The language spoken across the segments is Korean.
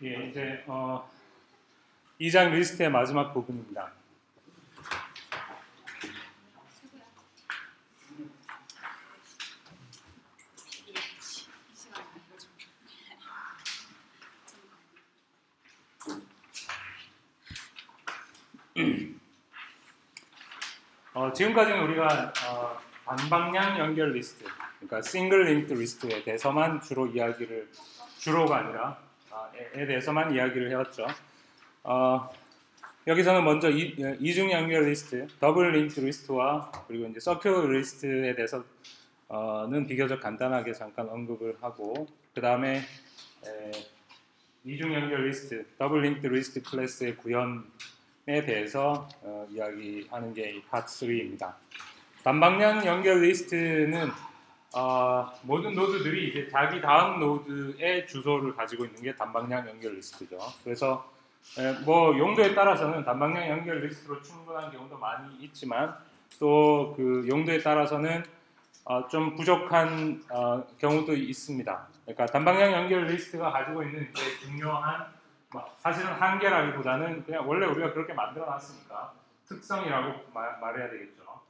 예, 이제 2장 리스트의 마지막 부분입니다. 지금까지는 우리가 반방향 연결 리스트, 그러니까 싱글 링크 리스트에 대해서만 주로가 아니라 에 대해서만 이야기를 해왔죠. 여기서는 먼저 이중 연결 리스트, 더블 링크 리스트와 그리고 이제 서큘러 리스트에 대해서는 비교적 간단하게 잠깐 언급을 하고, 그 다음에 이중 연결 리스트, 더블 링크 리스트 클래스의 구현에 대해서 이야기하는 게 파트 3입니다. 단방향 연결 리스트는 모든 노드들이 이제 자기 다음 노드의 주소를 가지고 있는 게 단방향 연결 리스트죠. 그래서 뭐 용도에 따라서는 단방향 연결 리스트로 충분한 경우도 많이 있지만, 또 그 용도에 따라서는 좀 부족한 경우도 있습니다. 그러니까 단방향 연결 리스트가 가지고 있는 이제 중요한, 사실은 한계라기보다는 그냥 원래 우리가 그렇게 만들어놨으니까 특성이라고 말해야 되겠죠.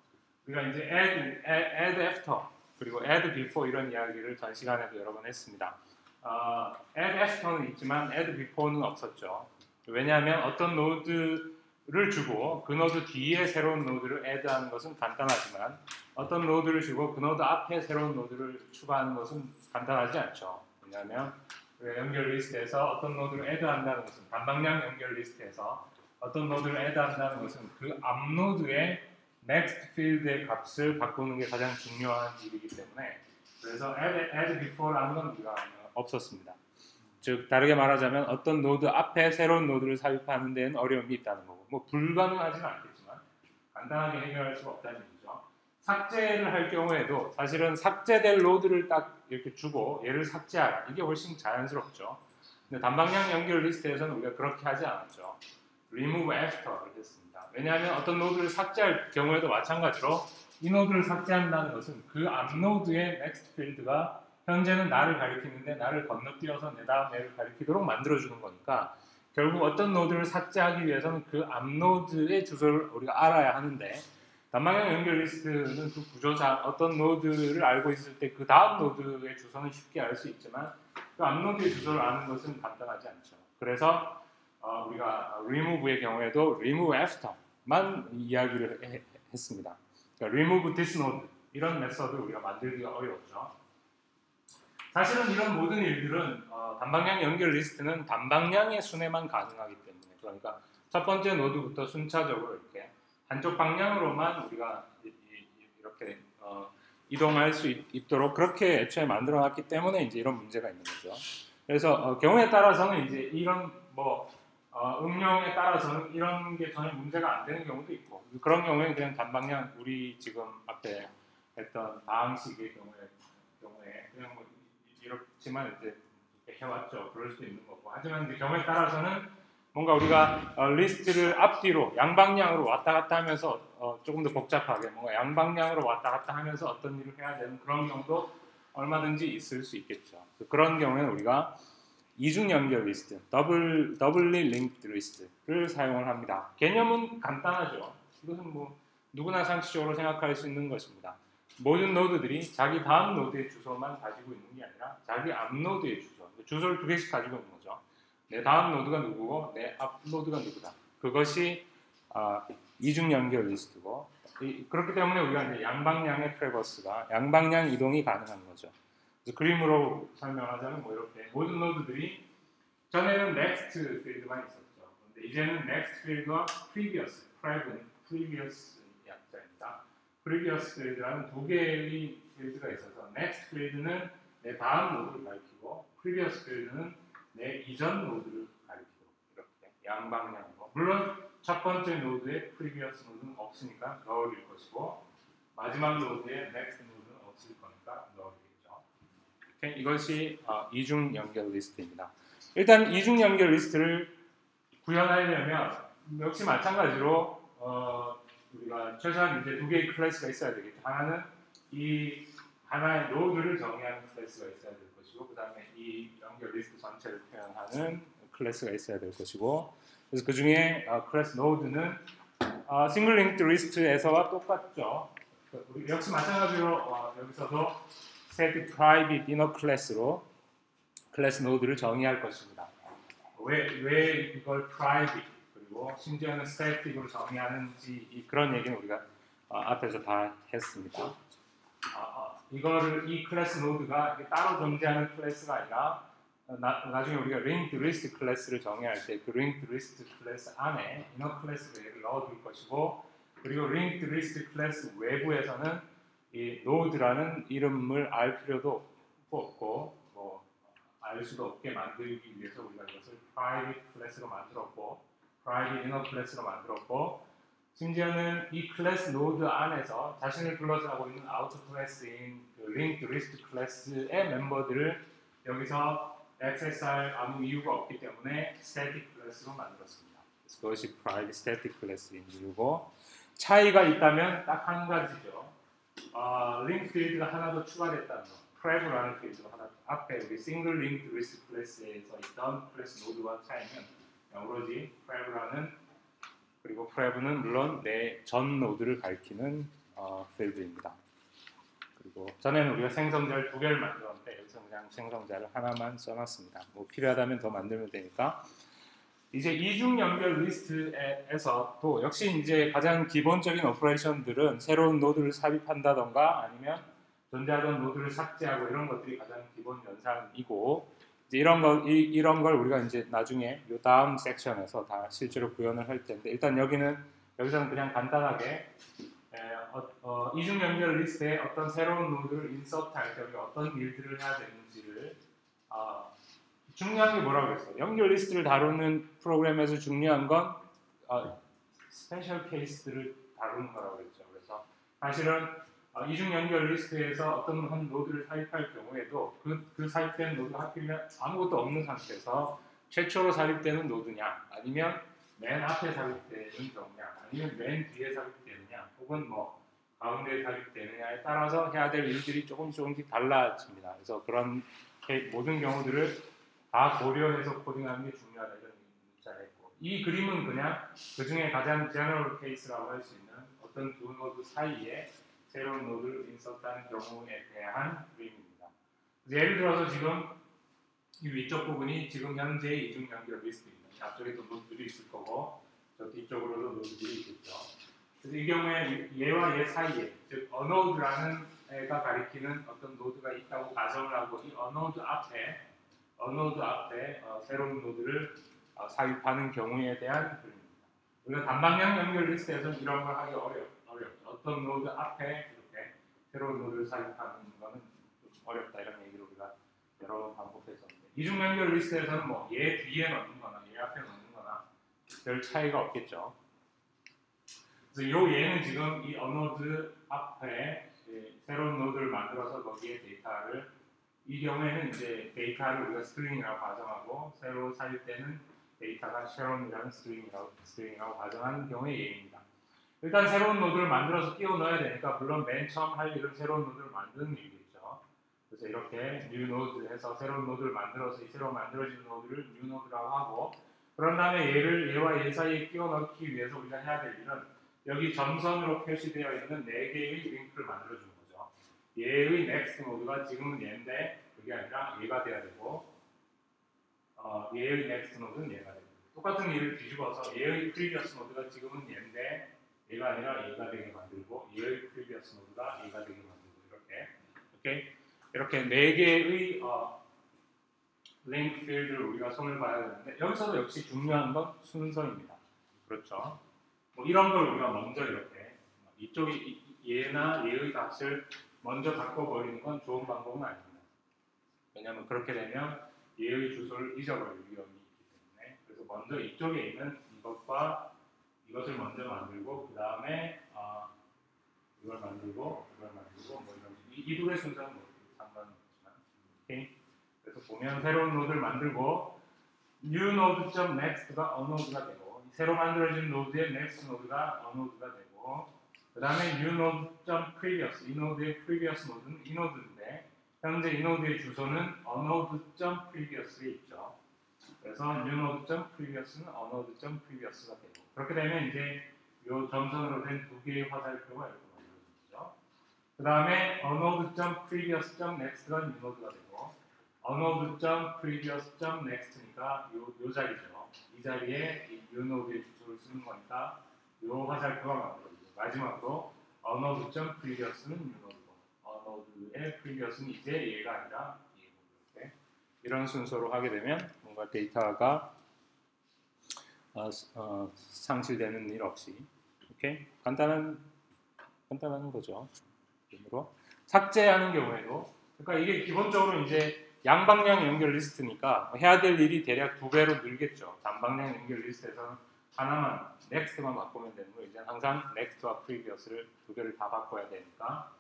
우리가 이제 add after 그리고 add before 이런 이야기를 전 시간에도 여러 번 했습니다. add after는 있지만 add before는 없었죠. 왜냐하면 어떤 노드를 주고 그 노드 뒤에 새로운 노드를 add하는 것은 간단하지만, 어떤 노드를 주고 그 노드 앞에 새로운 노드를 추가하는 것은 간단하지 않죠. 왜냐하면 연결 리스트에서 어떤 노드를 add한다는 것은, 단방향 연결 리스트에서 어떤 노드를 add한다는 것은 그 앞 노드의 next field의 값을 바꾸는 게 가장 중요한 일이기 때문에, 그래서 add before라는 건 우리가 없었습니다. 즉 다르게 말하자면 어떤 노드 앞에 새로운 노드를 삽입하는 데는 어려움이 있다는 거고, 뭐 불가능하지는 않겠지만 간단하게 해결할 수가 없다는 얘기죠. 삭제를 할 경우에도 사실은 삭제될 노드를 딱 이렇게 주고 얘를 삭제하라, 이게 훨씬 자연스럽죠. 근데 단방향 연결 리스트에서는 우리가 그렇게 하지 않았죠. remove after를 했습니다. 왜냐하면 어떤 노드를 삭제할 경우에도 마찬가지로 이 노드를 삭제한다는 것은 그 앞 노드의 next field가 현재는 나를 가리키는데 나를 건너뛰어서 내 다음 애를 가리키도록 만들어주는 거니까, 결국 어떤 노드를 삭제하기 위해서는 그 앞 노드의 주소를 우리가 알아야 하는데, 단방향 연결 리스트는 그 구조상 어떤 노드를 알고 있을 때 그 다음 노드의 주소는 쉽게 알 수 있지만 그 앞 노드의 주소를 아는 것은 간단하지 않죠. 그래서 우리가 remove의 경우에도 remove after만 이야기를 했습니다. 그러니까 remove this node 이런 메서드를 우리가 만들기가 어려웠죠. 사실은 이런 모든 일들은 단방향 연결 리스트는 단방향의 순회만 가능하기 때문에, 그러니까 첫 번째 노드부터 순차적으로 이렇게 한쪽 방향으로만 우리가 이렇게 이동할 수 있도록 그렇게 애초에 만들어놨기 때문에 이제 이런 문제가 있는 거죠. 그래서 경우에 따라서는 이제 이런 응용에 따라서는 이런 게 전혀 문제가 안 되는 경우도 있고, 그런 경우에는 그냥 단방향, 우리 지금 앞에 했던 방식의 경우에 그냥 뭐 이렇지만 이제 해왔죠. 그럴 수도 있는 거고. 하지만 이제 경우에 따라서는 뭔가 우리가 리스트를 앞뒤로 양방향으로 왔다 갔다 하면서 조금 더 복잡하게 뭔가 양방향으로 왔다 갔다 하면서 어떤 일을 해야 되는 그런 경우도 얼마든지 있을 수 있겠죠. 그런 경우에는 우리가 이중 연결 리스트, 더블리 링크드 리스트를 사용을 합니다. 개념은 간단하죠. 이것은 뭐 누구나 상식적으로 생각할 수 있는 것입니다. 모든 노드들이 자기 다음 노드의 주소만 가지고 있는 게 아니라 자기 앞 노드의 주소를 두 개씩 가지고 있는 거죠. 내 다음 노드가 누구고 내 앞 노드가 누구다. 그것이 이중 연결 리스트고, 그렇기 때문에 우리가 이제 양방향의 트래버스가, 양방향 이동이 가능한 거죠. 그래서 그림으로 설명하자면 뭐 이렇게 모든 노드들이 전에는 next 필드만 있었죠. 근데 이제는 next 필드와 previous 약자입니다. previous 필드라는 두 개의 필드가 있어서 next 필드는 내 다음 노드를 가리키고 previous 필드는 내 이전 노드를 가리키도록 이렇게 양방향으로. 물론 첫 번째 노드에 previous 노드는 없으니까 넣어줄 것이고, 마지막 노드에 next 노드는 없을 거니까 넣어주겠죠. 이것이 이중 연결 리스트입니다. 일단 이중 연결 리스트를 구현하려면 역시 마찬가지로 우리가 최소한 이제 두 개의 클래스가 있어야 되겠죠. 하나는 이 하나의 노드를 정의하는 클래스가 있어야 될 것이고, 그 다음에 이 연결 리스트 전체를 표현하는 클래스가 있어야 될 것이고, 그래서 그 중에 클래스 노드는 싱글 링크드 리스트에서와 똑같죠. 역시 마찬가지로 여기서도 set private inner class로 클래스 노드를 정의할 것입니다. 왜 이걸 private 그리고 심지어는 static으로 정의하는지 그런 얘기는 우리가 앞에서 다 했습니다. 이 클래스 노드가 따로 존재하는 클래스가 아니라 나중에 우리가 linked list 클래스를 정의할 때 그 linked list 클래스 안에 inner 클래스로 얘를 넣어둘 것이고, 그리고 linked list 클래스 외부에서는 이 node라는 이름을 알 필요도 없고 알 수도 없게 만들기 위해서 우리가 이것을 private 클래스로 만들었고, private inner 클래스로 만들었고, 심지어는 이 클래스 노드 안에서 자신을 불러서 있는 아우터 클래스인 그 linked list 클래스의 멤버들을 여기서 액세스할 아무 이유가 없기 때문에 static 클래스로 만들었습니다. 그래서 그것이 private static 클래스인 이유고, 차이가 있다면 딱 한 가지죠. 링크 필드가 하나 더 추가됐다는 거. prev라는 필드가 하나 앞에 우리 single linked list 클래스에서 있던 클래스 노드와 차이는 오로지 prev라는, 그리고 prev는 물론 내 전 노드를 가리키는 필드입니다. 그리고 전에는 우리가 생성자를 두 개를 만들었는데 여기서 그냥 생성자를 하나만 써놨습니다. 뭐 필요하다면 더 만들면 되니까. 이제 이중 연결 리스트에서도 역시 이제 가장 기본적인 오퍼레이션들은 새로운 노드를 삽입한다던가 아니면 존재하던 노드를 삭제하고 이런 것들이 가장 기본 연산이고, 이제 이런 걸 우리가 이제 나중에 이 다음 섹션에서 다 실제로 구현을 할 텐데, 일단 여기서는 그냥 간단하게 이중 연결 리스트에 어떤 새로운 노드를 인서트할 때 우리가 어떤 일들을 해야 되는지를 중요한 게 뭐라고 그랬어요? 연결 리스트를 다루는 프로그램에서 중요한 건 스페셜 케이스들을 다루는 거라고 그랬죠. 그래서 사실은 이중 연결 리스트에서 어떤 한 노드를 삽입할 경우에도 그 삽입된 노드가 하필이면 아무것도 없는 상태에서 최초로 삽입되는 노드냐, 아니면 맨 앞에 삽입되는 경우냐, 아니면 맨 뒤에 삽입되느냐, 혹은 뭐 가운데에 삽입되느냐에 따라서 해야 될 일들이 조금씩 달라집니다. 그래서 그런 모든 경우들을 다 고려해서 코딩하는 게 중요하다 이런 얘기를 했고, 이 그림은 그냥 그 중에 가장 제너럴 케이스라고 할 수 있는 어떤 두 노드 사이에 새로운 노드를 인서트한 경우에 대한 그림입니다. 예를 들어서 지금 이 위쪽 부분이 지금 현재 이중 연결 리스트입니다. 앞쪽에도 노드들이 있을 거고 저 뒤쪽으로도 노드들이 있겠죠. 그래서 이 경우에 얘와 얘 사이에, 즉 어노드라는 애가 가리키는 어떤 노드가 있다고 가정을 하고, 이 어노드 앞에 새로운 노드를 삽입하는 경우에 대한 그림입니다. 우리가 단방향 연결 리스트에서는 이런 걸 하기 어렵죠. 어떤 노드 앞에 이렇게 새로운 노드를 삽입하는 것은 좀 어렵다 이런 얘기를 우리가 여러 번 반복했었는데, 이중 연결 리스트에서는 뭐 얘 뒤에 넣는 거나 얘 앞에 넣는 거나 별 차이가 없겠죠. 그래서 얘는 지금 이 어노드 앞에 새로운 노드를 만들어서 거기에 데이터를, 이 경우에는 이제 데이터를 우리가 스트링이라고 가정하고 새로 삽입되는 데이터가 쉐론이라는 스트링이라고 가정하는 경우의 예입니다. 일단 새로운 노드를 만들어서 끼워 넣어야 되니까 물론 맨 처음 할 일은 새로운 노드를 만드는 일이겠죠. 그래서 이렇게 new node 해서 새로운 노드를 만들어서 이 새로 만들어진 노드를 new node라고 하고, 그런 다음에 얘와 얘 사이에 끼워 넣기 위해서 우리가 해야 될 일은 여기 점선으로 표시되어 있는 4개의 링크를 만들어주는 거죠. 얘의 next 노드가 지금은 얘인데 그게 아니라 얘가 돼야 되고, 얘의 next 노드는 얘가 되고, 똑같은 얘를 뒤집어서 얘의 previous 노드가 지금은 얘인데 얘가 아니라 얘가 되게 만들고, 얘의 previous 노드가 얘가 되게 만들고, 이렇게 4개의 링크 필드를 우리가 손을 봐야 되는데, 여기서도 역시 중요한 건 순서입니다. 그렇죠? 뭐 이런 걸 우리가 먼저 이렇게 이쪽이 얘나 얘의 값을 먼저 바꿔버리는 건 좋은 방법은 아닙니다. 왜냐하면 그렇게 되면 얘의 주소를 잊어버릴 위험이 있기 때문에, 그래서 먼저 이쪽에 있는 이것과 이것을 먼저 만들고 그 다음에 이걸 만들고 뭐 이런 이 둘의 순서는 뭐 상관없지만, 오케이? 그래서 보면 새로운 노드를 만들고 new node.next가 어노드가 되고, 새로 만들어진 노드의 next 노드가 어노드가 되고, 그 다음에 new node.previous, 이 노드의 previous 노드는 이 노드인데 현재 이 노드의 주소는 어노드.previous에 있죠. 그래서 node.previous는 onode.previous가 되고 그렇게 되면 이제 요 점선으로 된 두 개의 화살표가 이렇게 만들어지죠. 그 다음에 onode.previous.next가 nnode가 되고 onode.previous.next니까 요 자리죠. 이 자리에 이 nnode의 주소를 쓰는 거니까 요 화살표가 만들어지고 마지막으로 onode.previous는 nnode고 onnode의 previous는 이제 얘가 아니라 얘고 이렇게 이런 순서로 하게 되면 뭔가 데이터가 상실되는 일 없이 오케이 간단한 거죠. 그러므로 삭제하는 경우에도 그러니까 이게 기본적으로 이제 양방향 연결 리스트니까 해야 될 일이 대략 2배로 늘겠죠. 단방향 연결 리스트에서는 하나만 next만 바꾸면 되는 거 이제 항상 next와 previous를 2개를 다 바꿔야 되니까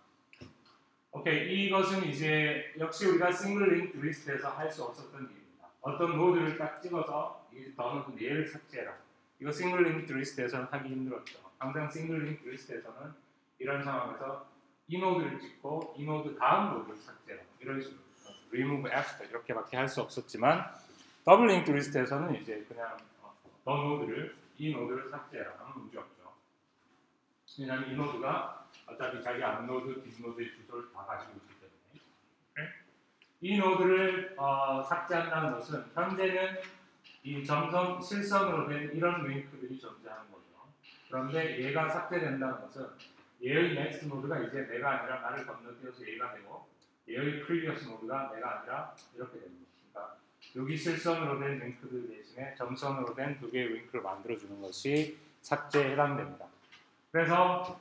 오케이 이것은 이제 역시 우리가 싱글 링크 리스트에서 할 수 없었던 일입니다. 어떤 노드를 딱 찍어서 너는 얘를 삭제해라. 이거 싱글 링크 리스트에서는 하기 힘들었죠. 항상 싱글 링크 리스트에서는 이런 상황에서 이 노드를 찍고 이 노드 다음 노드를 삭제해라. 이런 식으로 remove after 이렇게밖에 할 수 없었지만 더블 링크 리스트에서는 이제 그냥 너 노드를 이 노드를 삭제해라 하면 문제 없죠. 왜냐하면 이 노드가 어차피 자기 앞 노드, 뒷 노드의 주소를 다 가지고 있기 때문에 이 노드를 삭제한다는 것은 현재는 이 점선 실선으로 된 이런 링크들이 존재하는 거죠. 그런데 얘가 삭제된다는 것은 얘의 next 노드가 이제 내가 아니라 나를 건너뛰어서 얘가 되고 얘의 previous 노드가 내가 아니라 이렇게 됩니다. 그러니까 여기 실선으로 된 링크들 대신에 점선으로 된 2개의 링크를 만들어주는 것이 삭제에 해당됩니다. 그래서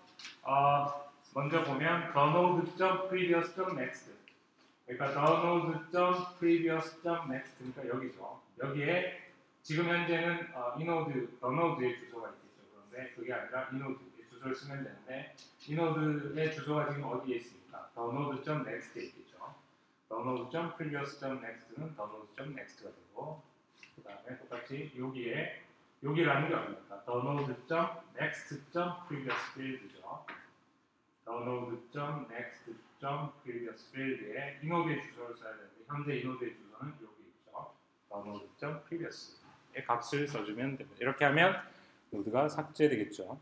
먼저 보면 the node.previous.next 그러니까 the node.previous.next니까 여기죠. 여기에 지금 현재는 이 노드, the node의 주소가 있겠죠. 그런데 그게 아니라 이 노드의 주소를 쓰면 되는데 이 노드의 주소가 지금 어디에 있습니까? the node.next에 있겠죠. the node.previous.next는 the node.next가 되고 그 다음에 똑같이 여기라는 게 어딥니까? the node.next.previous field죠. the node.next.previous field에 이 노드의 주소를 써야 되는데 현재 이 노드의 주소는 여기 있죠. the node.previous의 값을 써주면 됩니다. 이렇게 하면 노드가 삭제되겠죠.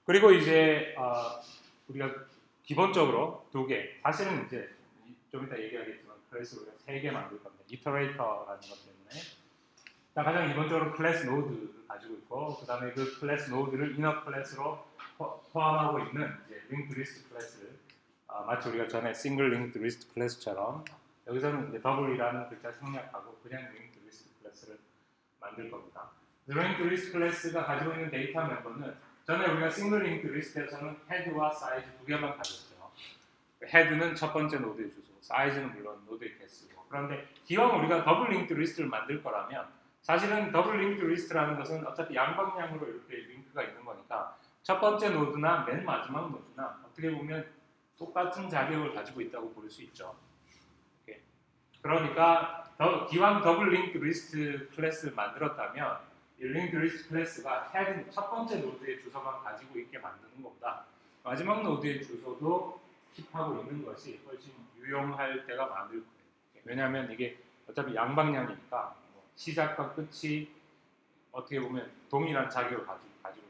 그리고 이제 우리가 기본적으로 2개, 사실은 이제 좀 이따 얘기하겠지만 클래스 우리가 3개 만들 겁니다. 이터레이터라는 것 때문에 일단 가장 기본적으로 클래스 노드를 가지고 있고 그 다음에 그 클래스 노드를 이너 클래스로 포함하고 있는 이제 링크 리스트 클래스를 마치 우리가 전에 싱글 링크 리스트 클래스처럼 여기서는 이제 더블이라는 글자 생략하고 그냥 링크 리스트 클래스를 만들 겁니다. 링크 리스트 클래스가 가지고 있는 데이터 멤버는 전에 우리가 싱글 링크 리스트에서는 헤드와 사이즈 2개만 가졌죠. 헤드는 첫 번째 노드의 주소, 사이즈는 물론 노드의 개수고. 그런데 기왕 우리가 더블 링크 리스트를 만들 거라면 사실은 더블 링크 리스트라는 것은 어차피 양방향으로 이렇게 링크가 있는 거니까 첫 번째 노드나 맨 마지막 노드나 어떻게 보면 똑같은 자격을 가지고 있다고 볼 수 있죠. 오케이. 그러니까 기왕 더블 링크 리스트 클래스를 만들었다면 이 링크 리스트 클래스가 헤드 첫 번째 노드의 주소만 가지고 있게 만드는 것보다 마지막 노드의 주소도 킵하고 있는 것이 훨씬 유용할 때가 많을 거예요. 왜냐하면 이게 어차피 양방향이니까 시작과 끝이 어떻게 보면 동일한 자격을 가지고 있는 거예요.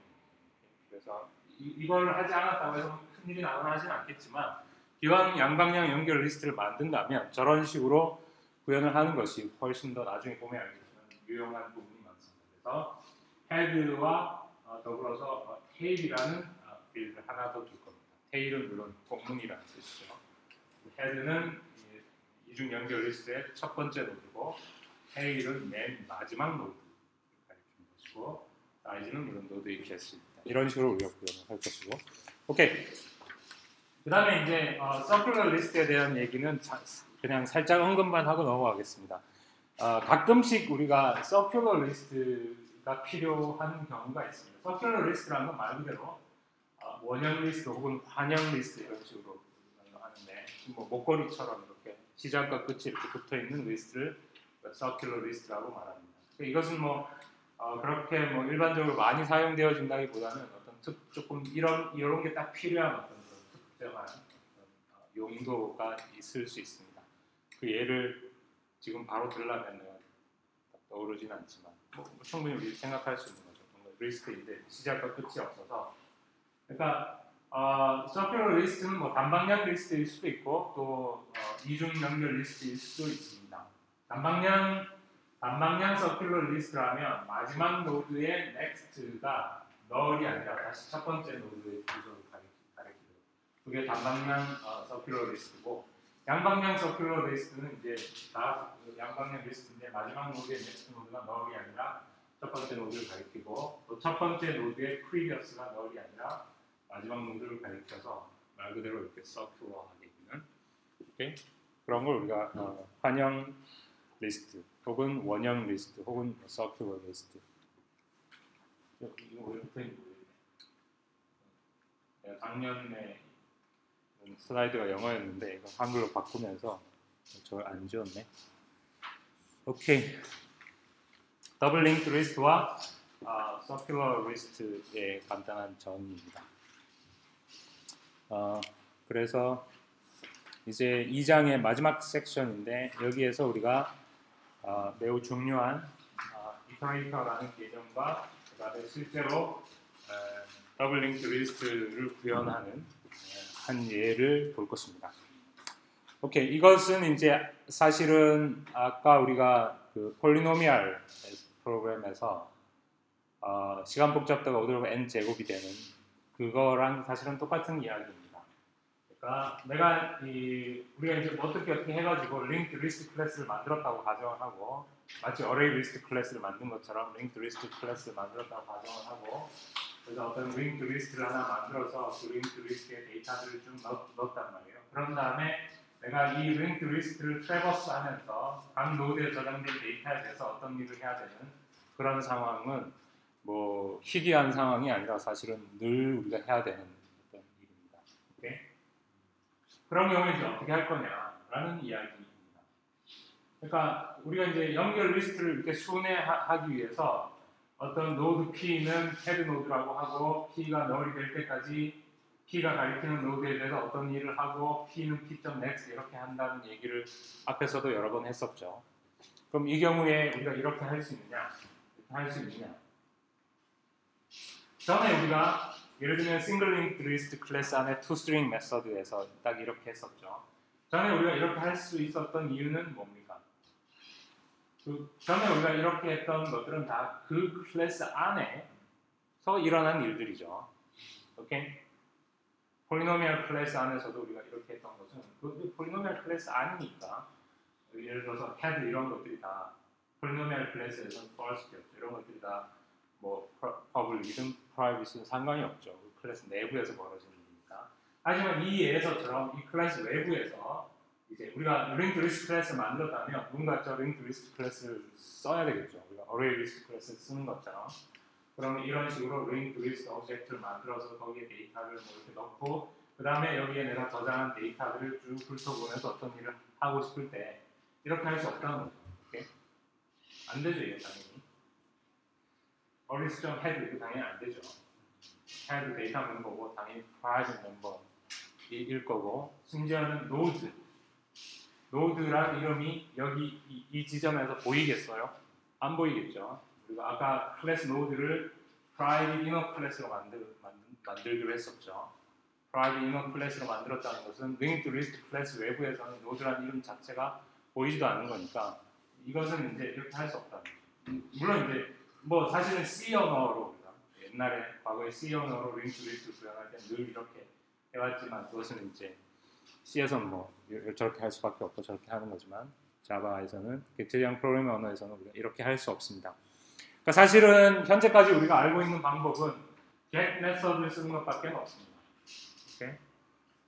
그래서 이걸 하지 않았다고 해서 큰일이 나거나 하진 않겠지만 기왕 양방향 연결 리스트를 만든다면 저런 식으로 구현을 하는 것이 훨씬 더 나중에 보면 알겠지만 유용한 부분이 많습니다. 그래서 헤드와 더불어서 테일이라는 필드를 하나 더 둘 겁니다. 테일은 물론 공문이라는 뜻이죠. 헤드는 이중 연결 리스트의 첫 번째 노드고 테일은 맨 마지막 노드를 가리키는 것이고 사이즈는 물론 노드의 개수입니다. 이런 식으로 우리가 구현을 할 것이고 오케이. 그 다음에 이제 서큘러 리스트에 대한 얘기는 그냥 살짝 언급만 하고 넘어가겠습니다. 가끔씩 우리가 서큘러 리스트가 필요한 경우가 있습니다. 서큘러 리스트라는 건 말 그대로 원형 리스트 혹은 환형 리스트 이런 식으로 하는데 뭐 목걸이처럼 이렇게 시작과 끝이 이렇게 붙어 있는 리스트를 서큘러 리스트라고 말합니다. 이것은 뭐 그렇게 뭐 일반적으로 많이 사용되어진다기보다는 어떤 조금 이런 게 딱 필요한 어떤 특정한 용도가 있을 수 있습니다. 그 예를 지금 바로 들으려면 내가 떠오르진 않지만 뭐 충분히 우리 생각할 수 있는 거죠. 리스트인데 시작과 끝이 없어서. 그러니까 서큘러 리스트는 뭐 단방향 리스트일 수도 있고 또 이중 연결 리스트일 수도 있습니다. 단방향 서큘러 리스트라면 마지막 노드의 next가 null이 아니라 다시 첫 번째 노드의 구조를 가리키고 그게 단방향 서큘러 리스트고 양방향 서큘러 리스트는 이제 다 양방향 리스트인데 마지막 노드의 next 노드가 null이 아니라 첫 번째 노드를 가리키고 또 첫 번째 노드의 previous가 null이 아니라 마지막 노드를 가리켜서 말 그대로 이렇게 서큘러하게 있는 오케이? 그런 걸 우리가 환영 리스트 혹은 원형 리스트 혹은 서큘러 리스트 이거 왜 이렇게 있는지 내가 작년에 슬라이드가 영어였는데 이거 한글로 바꾸면서 저걸 안 지웠네. 오케이. 더블 링크 리스트와 서큘러 리스트의 간단한 정의입니다. 그래서 이제 2장의 마지막 섹션인데 여기에서 우리가 매우 중요한 이터레이터라는 개념과 그다음에 실제로 더블 링크 리스트를 구현하는 한 예를 볼 것입니다. 오케이, 이것은 이제 사실은 아까 우리가 그 폴리노미얼 프로그램에서 시간 복잡도가 5 n 제곱이 되는 그거랑 사실은 똑같은 이야기입니다. 그러니까 내가 우리가 이제 어떻게 해가지고 링크 리스트 클래스를 만들었다고 가정을 하고 마치 어레이 리스트 클래스를 만든 것처럼 링크 리스트 클래스를 만들었다고 가정을 하고 그래서 어떤 링크 리스트를 하나 만들어서 그 링크 리스트에 데이터들을 좀 넣었단 말이에요. 그런 다음에 내가 이 링크 리스트를 트래버스 하면서 각 노드에 저장된 데이터에 대해서 어떤 일을 해야 되는 그런 상황은 뭐 희귀한 상황이 아니라 사실은 늘 우리가 해야 되는 어떤 일입니다. 오케이? 그런 경우에 이제 어떻게 할 거냐라는 이야기입니다. 그러니까 우리가 이제 연결 리스트를 이렇게 순회하기 위해서 어떤 노드 P는 헤드 노드라고 하고 P가 null이 될 때까지 P가 가리키는 노드에 대해서 어떤 일을 하고 P는 P.next 이렇게 한다는 얘기를 앞에서도 여러 번 했었죠. 그럼 이 경우에 우리가 이렇게 할 수 있느냐? 전에 우리가 예를 들면 싱글 링크 리스트 클래스 안에 toString 메서드에서 딱 이렇게 했었죠. 전에 우리가 이렇게 할 수 있었던 이유는 뭡니까? 전에 우리가 이렇게 했던 것들은 다 그 클래스 안에서 일어난 일들이죠. 오케이? 폴리노미얼 클래스 안에서도 우리가 이렇게 했던 것은 그 폴리노미얼 클래스 아니니까 예를 들어서 헤드 이런 것들이 다 폴리노미얼 클래스에서는 first였죠. 이런 것들이 다 뭐 public이든 private든 상관이 없죠. 그 클래스 내부에서 벌어지는 일이니까. 하지만 이 예에서처럼 이 클래스 외부에서 이제 우리가 링크 리스트 클래스를 만들었다면 누군가 저 링크 리스트 클래스를 써야 되겠죠. 우리가 어레이 리스트 클래스를 쓰는 것처럼. 그러면 이런 식으로 링크 리스트 오브젝트를 만들어서 거기에 데이터를 뭐 이렇게 넣고 그 다음에 여기에 내가 저장한 데이터들을 쭉 훑어보면서 어떤 일을 하고 싶을 때 이렇게 할 수 없다는 거죠. 오케이? 안 되죠, 이게 당연히. 어리스점 헤드 이거 당연히 안 되죠. 헤드 데이터 멤버고 당연히 프라이빗 멤버일 거고 심지어는 노드란 이름이 여기 이 지점에서 보이겠어요? 안 보이겠죠. 그리고 아까 클래스 노드를 private inner 클래스로 만들기로 했었죠. private inner 클래스로 만들었다는 것은 linked list 클래스 외부에서는 노드란 이름 자체가 보이지도 않는 거니까 이것은 이제 이렇게 할 수 없다는 거죠. 물론 이제 뭐 사실은 C 언어로 우리가 옛날에 과거에 C 언어로 linked list 구현할 때 늘 이렇게 해왔지만 그것은 이제 C에서는 뭐 저렇게 할 수밖에 없고 저렇게 하는 거지만 자바에서는 객체형 프로그래밍 언어에서는 우리가 이렇게 할 수 없습니다. 그러니까 사실은 현재까지 우리가 알고 있는 방법은 get 메서드를 쓰는 것밖에 없습니다. 오케이?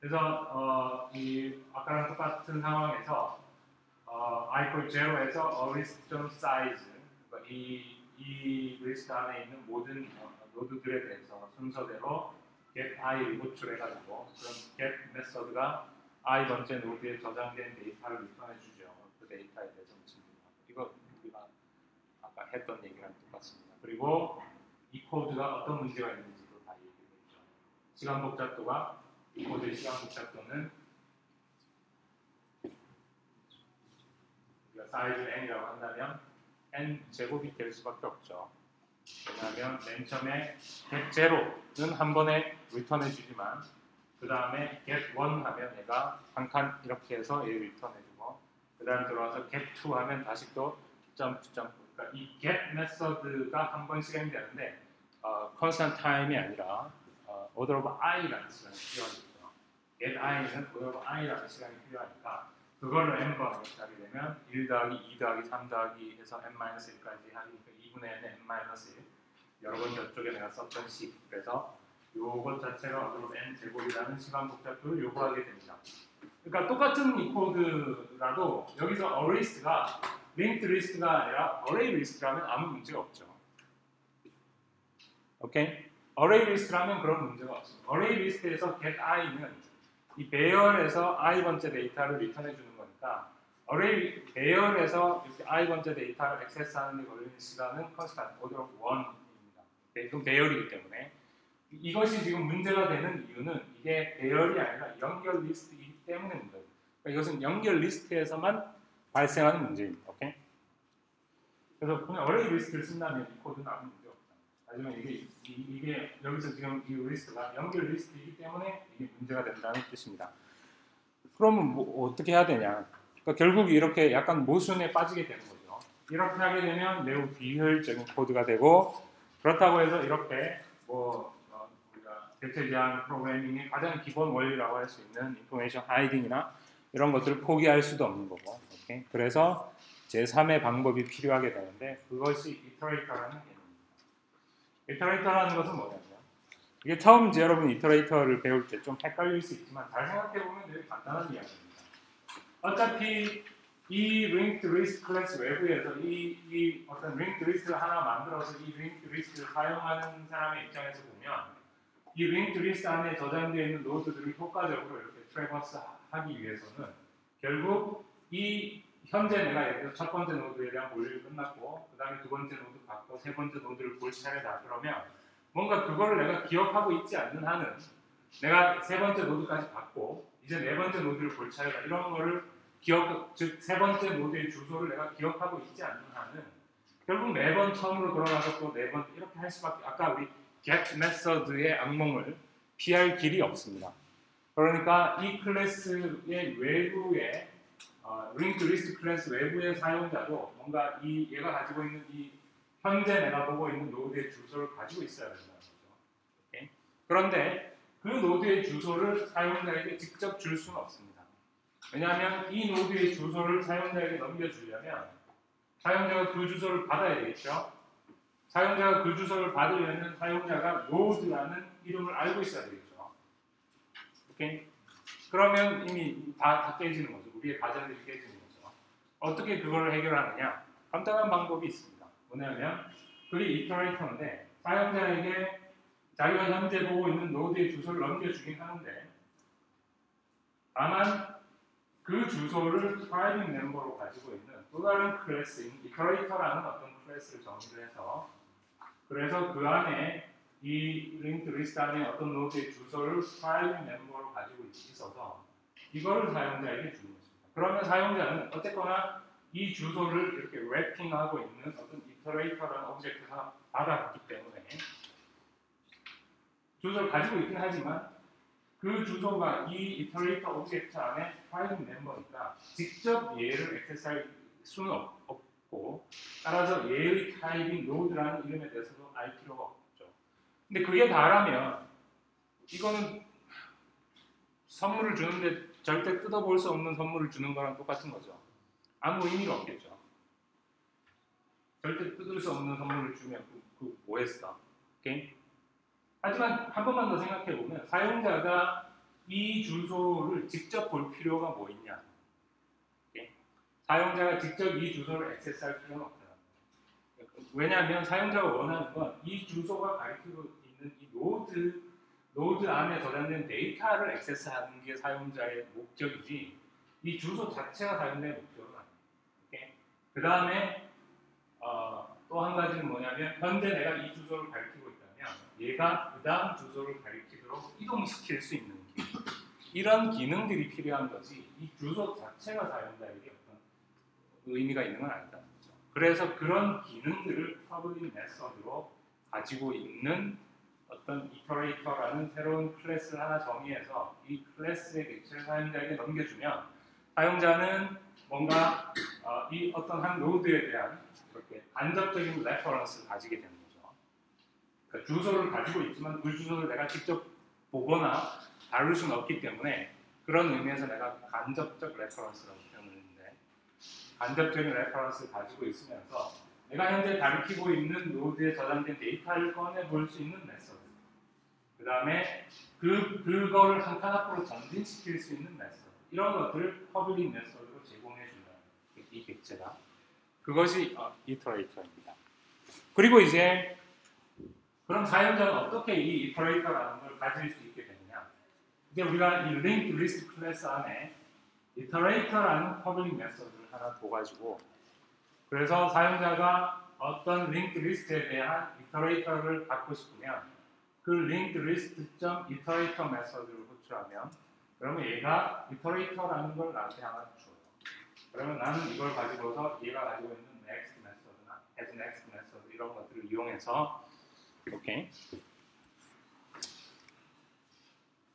그래서 이 아까랑 똑같은 상황에서 i equal 0에서 list.size 그러니까 이 리스트 안에 있는 모든 노드들에 대해서 순서대로 get i를 호출해가지고 그럼 get 메서드가 i 번째 노드에 저장된 데이터를 리턴해 주죠. 그 데이터에 대해서 무슨 일을 하고 이거 우리가 아까 했던 얘기랑 똑같습니다. 그리고 이 코드가 어떤 문제가 있는지도 다 얘기했죠. 시간 복잡도가 이 코드의 시간 복잡도는 사이즈를 n이라고 한다면 n 제곱이 될 수밖에 없죠. 왜냐하면 맨 처음에 get 0는 한 번에 리턴해 주지만 그 다음에 get 1 하면 얘가 한 칸 이렇게 해서 얘를 리턴해 주고 그 다음 들어와서 get 2 하면 다시 또 점프 그러니까 이 get 메서드가 한 번 실행되는데 constant time이 아니라 order of i라는 시간이 필요하죠. get i는 order of i라는 시간이 필요하니까 그걸로 n번 이렇게 하게 되면 1 더하기 2 더하기 3 더하기 해서 n-1까지 하니까 2분의 n n-1 여러 번 저쪽에 내가 썼던 식 그래서 요것 자체가 order of n 제곱이라는 시간 복잡도를 요구하게 됩니다. 그러니까 똑같은 이 코드라도 여기서 array가 linked list가 아니라 array list라면 아무 문제가 없죠. 오케이? array list라면 그런 문제가 없습니다. array list에서 get i는 이 배열에서 i 번째 데이터를 리턴해 주는 거니까 array 배열에서 이렇게 i 번째 데이터를 액세스하는 데 걸리는 시간은 constant order of 1입니다. 이건 배열이기 때문에 이것이 지금 문제가 되는 이유는 이게 배열이 아니라 연결 리스트이기 때문에 문제입니다. 그러니까 이것은 연결 리스트에서만 발생하는 문제입니다. 오케이? 그래서 그냥 array 리스트를 쓴다면 이 코드는 아무 문제 없다. 하지만 이게 여기서 지금 이 리스트가 연결 리스트이기 때문에 이게 문제가 된다는 뜻입니다. 그러면 뭐 어떻게 해야 되냐? 그러니까 결국 이렇게 약간 모순에 빠지게 되는 거죠. 이렇게 하게 되면 매우 비효율적인 코드가 되고 그렇다고 해서 이렇게 우리가 대체 제한 프로그래밍의 가장 기본 원리라고 할 수 있는 인포메이션 하이딩이나 이런 것들을 포기할 수도 없는 거고. 오케이? 그래서 제3의 방법이 필요하게 되는데 그것이 이터레이터라는 개념입니다. 이터레이터라는 것은 뭐냐면 이게 처음 이제 여러분 이터레이터를 배울 때 좀 헷갈릴 수 있지만 잘 생각해보면 되게 간단한 이야기입니다. 어차피 이 linked list 클래스 외부에서 이 어떤 linked list를 하나 만들어서 이 linked list를 사용하는 사람의 입장에서 보면 이 linked list 안에 저장되어 있는 노드들을 효과적으로 이렇게 트래버스 하기 위해서는 결국 이 현재 내가 예를 들어 첫 번째 노드에 대한 볼일이 끝났고 그 다음에 두 번째 노드 받고 세 번째 노드를 볼 차례다. 그러면 뭔가 그거를 내가 기억하고 있지 않는 한은 내가 세 번째 노드까지 받고 이제 네 번째 노드를 볼 차례다. 이런 거를 즉 세 번째 노드의 주소를 내가 기억하고 있지 않는 한은 결국 매번 처음으로 돌아가서 또 네 번 이렇게 할 수밖에 아까 우리 get 메서드의 악몽을 피할 길이 없습니다. 그러니까 이 클래스의 외부에 linked list 클래스 외부의 사용자도 뭔가 얘가 가지고 있는 이 현재 내가 보고 있는 노드의 주소를 가지고 있어야 된다는 거죠. 오케이? 그런데 그 노드의 주소를 사용자에게 직접 줄 수는 없습니다. 왜냐하면 이 노드의 주소를 사용자에게 넘겨주려면 사용자가 그 주소를 받아야 되겠죠. 사용자가 그 주소를 받으려면 사용자가 노드라는 이름을 알고 있어야 되겠죠. 오케이? 그러면 이미 다 깨지는 거죠. 우리의 가정들이 깨지는 거죠. 어떻게 그걸 해결하느냐? 간단한 방법이 있습니다. 뭐냐면 그게 이터레이터인데 사용자에게 자기가 현재 보고 있는 노드의 주소를 넘겨주긴 하는데 다만 그 주소를 프라이빗 멤버로 가지고 있는 또 다른 클래스인 이터레이터라는 어떤 클래스를 정의를 해서 그래서 그 안에 이 linked list 안에 어떤 노드의 주소를 프라이빗 멤버로 가지고 있어서 이거를 사용자에게 주는 것입니다. 그러면 사용자는 어쨌거나 이 주소를 이렇게 래핑하고 있는 어떤 이터레이터라는 오브젝트가 받아봤기 때문에 주소를 가지고 있긴 하지만 그 주소가 이 이터레이터 오브젝트 안에 프라이빗 멤버니까 직접 얘를 액세스할 수는 없고 따라서 얘의 타입인 노드라는 이름에 대해서도 알 필요가 없죠. 근데 그게 다라면 이거는 선물을 주는데 절대 뜯어볼 수 없는 선물을 주는 거랑 똑같은 거죠. 아무 의미가 없겠죠. 절대 뜯을 수 없는 선물을 주면 뭐 했어? 오케이? 하지만 한 번만 더 생각해보면 사용자가 이 주소를 직접 볼 필요가 뭐 있냐? 오케이? 사용자가 직접 이 주소를 액세스할 필요는 없다. 왜냐하면 사용자가 원하는 건 이 주소가 가리키고 있는 이 노드 안에 저장된 데이터를 액세스하는 게 사용자의 목적이지 이 주소 자체가 사용자의 목적은 아니에요. 그 다음에 또 한 가지는 뭐냐면 현재 내가 이 주소를 가리키고 있다면 얘가 그 다음 주소를 가리키도록 이동시킬 수 있는 이런 기능들이 필요한 거지 이 주소 자체가 사용자에게 어떤 의미가 있는 건 아니다. 그래서 그런 기능들을 퍼블릭 메서드로 가지고 있는 어떤 이터레이터라는 새로운 클래스를 하나 정의해서 이 클래스의 객체를 사용자에게 넘겨주면 사용자는 뭔가 이 어떤 한 노드에 대한 이렇게 간접적인 레퍼런스를 가지게 되는 거죠. 그러니까 주소를 가지고 있지만 그 주소를 내가 직접 보거나 다룰 수는 없기 때문에 그런 의미에서 내가 간접적 레퍼런스라고 표현을 했는데 간접적인 레퍼런스를 가지고 있으면서 내가 현재 가리키고 있는 노드에 저장된 데이터를 꺼내볼 수 있는 메서드 그 다음에 그거를 한 칸 앞으로 전진시킬 수 있는 메서드 이런 것들을 퍼블릭 메서드로 제공해준다. 이 객체가 그것이 이터레이터입니다. 그리고 이제 그럼 사용자는 어떻게 이 이터레이터라는 걸 가질 수 있게 되느냐? 이제 우리가 이 linked list 클래스 안에 이터레이터라는 퍼블릭 메서드를 하나 둬가지고 그래서 사용자가 어떤 linked list에 대한 이터레이터를 갖고 싶으면 그 linked list.iterator 메서드를 호출하면 그러면 얘가 이터레이터라는 걸 나한테 하나 줘요. 그러면 나는 이걸 가지고서 얘가 가지고 있는 next 메서드나 as next 메서드 이런 것들을 이용해서 오케이.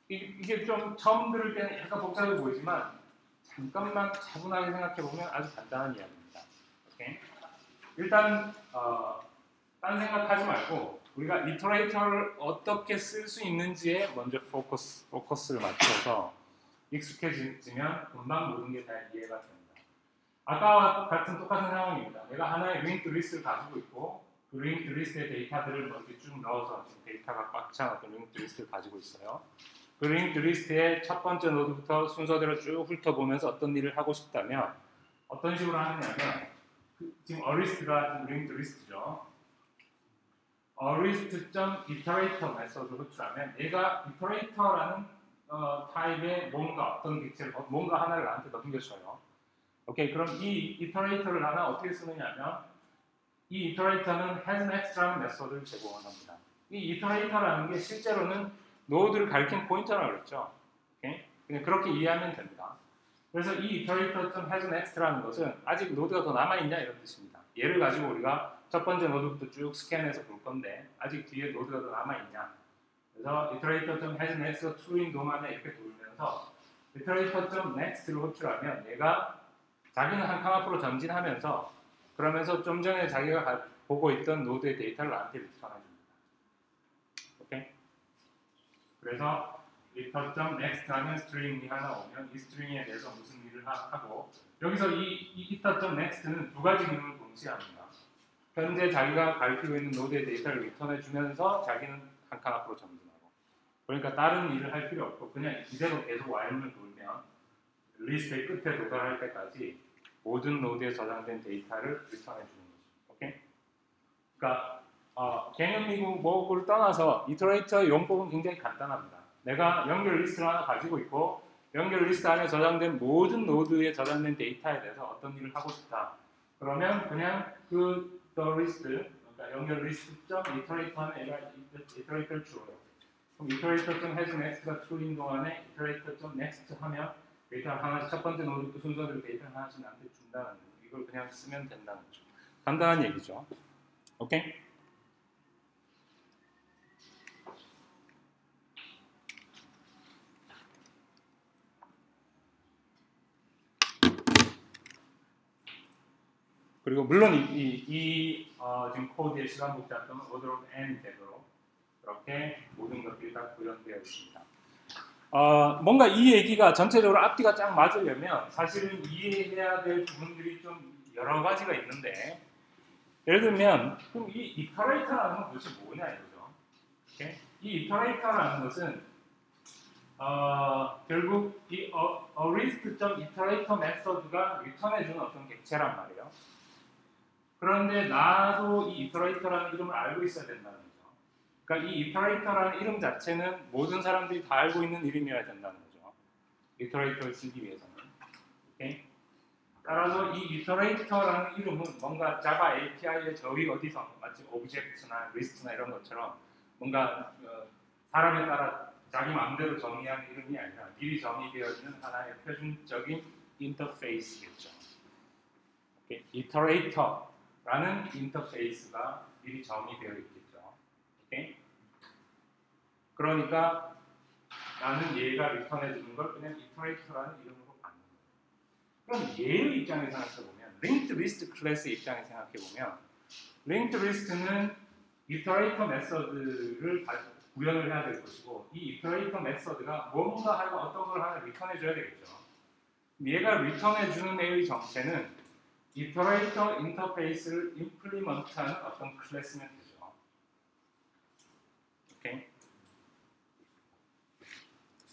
이게 좀 처음 들을 때는 약간 복잡해 보이지만 잠깐만 차분하게 생각해 보면 아주 간단한 이야기입니다. 오케이. 일단 딴 생각하지 말고 우리가 이터레이터를 어떻게 쓸 수 있는지에 먼저 포커스를 맞춰서 익숙해지면 금방 모든 게 다 이해가 됩니다. 아까와 같은 똑같은 상황입니다. 내가 하나의 linked 리스트를 가지고 있고 그 linked 리스트의 데이터들을 이렇게 쭉 넣어서 지금 데이터가 꽉 찬 어떤 linked 리스트를 가지고 있어요. 그 linked 리스트의 첫 번째 노드부터 순서대로 쭉 훑어보면서 어떤 일을 하고 싶다면 어떤 식으로 하느냐면 지금 arist가 linked 리스트죠. arist.iterator 메서드를 호출하면 얘가 iterator라는 타입의 뭔가 어떤 객체를 뭔가 하나를 나한테 넘겨줘요. 오케이, 그럼 이 iterator를 하나 어떻게 쓰느냐면 이 iterator는 has an extra라는 메서드를 제공합니다. 이 iterator라는 게 실제로는 노드를 가리킨 포인터라고 그랬죠. 오케이? 그냥 그렇게 이해하면 됩니다. 그래서 이 iterator.has an extra라는 것은 아직 노드가 더 남아있냐 이런 뜻입니다. 얘를 가지고 우리가 첫 번째 노드부터 쭉 스캔해서 볼 건데 아직 뒤에 노드가 더 남아있냐. 그래서 iterator.has an extra true인 동안에 이렇게 돌면서 iterator.next를 호출하면 얘가 자기는 한 칸 앞으로 전진하면서 그러면서 좀 전에 자기가 보고 있던 노드의 데이터를 나한테 리턴해줍니다. 오케이? 그래서 return.next 하면 스트링이 하나 오면 이 스트링에 대해서 무슨 일을 하고 여기서 이 return.next는 두 가지 기능을 동시에 합니다. 현재 자기가 가리키고 있는 노드의 데이터를 리턴해주면서 자기는 한 칸 앞으로 전진하고 그러니까 다른 일을 할 필요 없고 그냥 이대로 계속 while을 돌면 리스트의 끝에 도달할 때까지 모든 노드에 저장된 데이터를 리턴해 주는 거죠. 오케이? 그러니까 개념이고 뭐를 떠나서 이터레이터의 용법은 굉장히 간단합니다. 내가 연결 리스트를 하나 가지고 있고 연결 리스트 안에 저장된 모든 노드에 저장된 데이터에 대해서 어떤 일을 하고 싶다. 그러면 그냥 그 the list, 그러니까 연결 리스트.iterator 하면 얘가 iterator를 줘요. 그럼 iterator.has next가 true인 동안에 iterator.next 하면 데이터를 하나씩 첫 번째 노드 순서대로 데이터를 하나씩 나한테 준다는 거죠. 이걸 그냥 쓰면 된다는 거죠. 간단한 얘기죠. 오케이? 그리고 물론 지금 코드의 시간 복잡성은 order of n 되도록 그렇게 모든 것들이 다 구현되어 있습니다. 뭔가 이 얘기가 전체적으로 앞뒤가 쫙 맞으려면 사실은 이해해야 될 부분들이 좀 여러 가지가 있는데 예를 들면 그럼 이 이터레이터라는 건 도대체 뭐냐 이거죠. 오케이? 이 이터레이터라는 것은 결국 이 arist.iterator 메서드가 리턴해주는 어떤 객체란 말이에요. 그런데 나도 이 이터레이터라는 이름을 알고 있어야 된다는 거죠. 그러니까 이 이터레이터라는 이름 자체는 모든 사람들이 다 알고 있는 이름이어야 된다는 거죠. 이터레이터를 쓰기 위해서는. 오케이? 따라서 이 이터레이터라는 이름은 뭔가 자바 API의 저위 어디서 마치 오브젝트나 리스트나 이런 것처럼 뭔가 사람에 따라 자기 마음대로 정의하는 이름이 아니라 미리 정의되어 있는 하나의 표준적인 인터페이스겠죠. iterator라는 인터페이스가 미리 정의되어 있겠죠. 오케이? 그러니까 나는 얘가 리턴해 주는 걸 그냥 iterator라는 이름으로 받는 거예요. 그럼 얘의 입장에서 생각해보면 linked list 클래스의 입장에서 생각해보면 linked list는 iterator 메서드를 구현을 해야 될 것이고 이 iterator 메서드가 뭔가 하고 어떤 걸 하나 리턴해 줘야 되겠죠. 얘가 리턴해 주는 애의 정체는 iterator 인터페이스를 임플리먼트하는 어떤 클래스면 되죠. 오케이?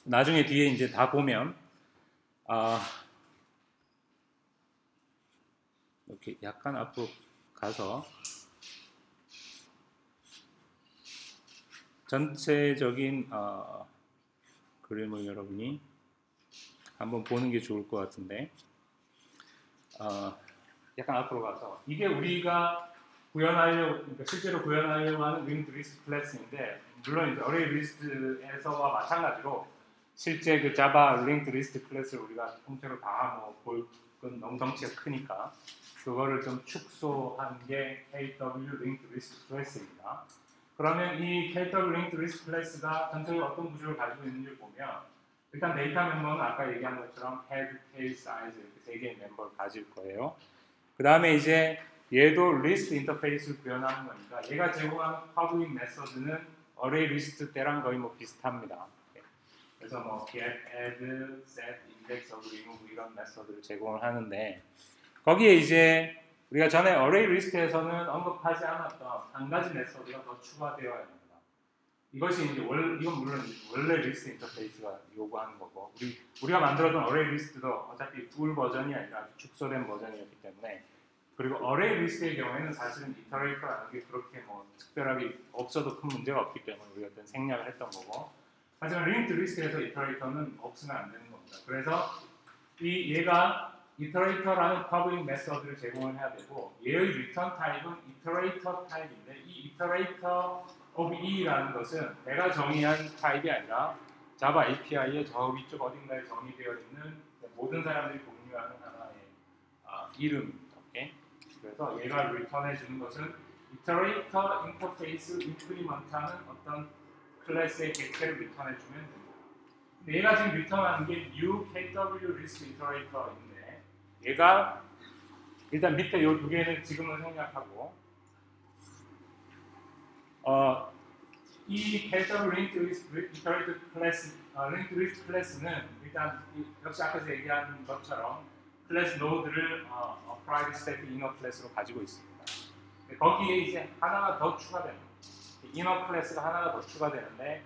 나중에 뒤에 이제 다 보면 이렇게 약간 앞으로 가서 전체적인 그림을 여러분이 한번 보는 게 좋을 것 같은데 약간 앞으로 가서 이게 우리가 그러니까 실제로 구현하려고 하는 linked list 클래스인데 물론 이제 array list에서와 마찬가지로 실제 그 자바 linked list 클래스를 우리가 통째로 다 볼 건 너무 덩치가 크니까 그거를 좀 축소한 게 KW linked list 클래스입니다. 그러면 이 KW linked list 클래스가 전체적으로 어떤 구조를 가지고 있는지 보면 일단 데이터 멤버는 아까 얘기한 것처럼 head, tail, size 이렇게 세 개의 멤버를 가질 거예요. 그 다음에 이제 얘도 리스트 인터페이스를 구현하는 거니까 얘가 제공하는 public 메서드는 array 리스트 때랑 거의 뭐 비슷합니다. 그래서 뭐 get, add, set, index, remove 이런 메서드를 제공을 하는데 거기에 이제 우리가 전에 array 리스트에서는 언급하지 않았던 한 가지 메서드가 더 추가되어야 합니다. 이것이 이제 이건 물론 원래 리스트 인터페이스가 요구하는 거고 우리가 만들었던 array 리스트도 어차피 풀 버전이 아니라 축소된 버전이었기 때문에 그리고 array 리스트의 경우에는 사실은 iterator라는 게 그렇게 뭐 특별하게 없어도 큰 문제가 없기 때문에 우리가 어떤 생략을 했던 거고 하지만 linked 리스트에서 iterator는 없으면 안 되는 겁니다. 그래서 얘가 iterator라는 public 메서드를 제공을 해야 되고 얘의 return 타입은 iterator 타입인데 이 iterator of e라는 것은 내가 정의한 타입이 아니라 자바 API의 저 위쪽 어딘가에 정의되어 있는 모든 사람들이 공유하는 하나의 이름입니다. 오케이? 그래서 얘가 리턴해 주는 것은 iterator 인터페이스 임플리먼트하는 어떤 클래스의 객체를 리턴해 주면 됩니다. 근데 얘가 지금 리턴하는 게 new KW list iterator인데 얘가 일단 밑에 이 두 개는 지금은 생략하고 이 KW linked list iterator 클래스 linked list 클래스는 일단 역시 앞에서 얘기한 것처럼 클래스 노드를 private static inner 클래스로 가지고 있습니다. 거기에 이제 하나가 더 추가됩니다. inner 클래스가 하나가 더 추가되는데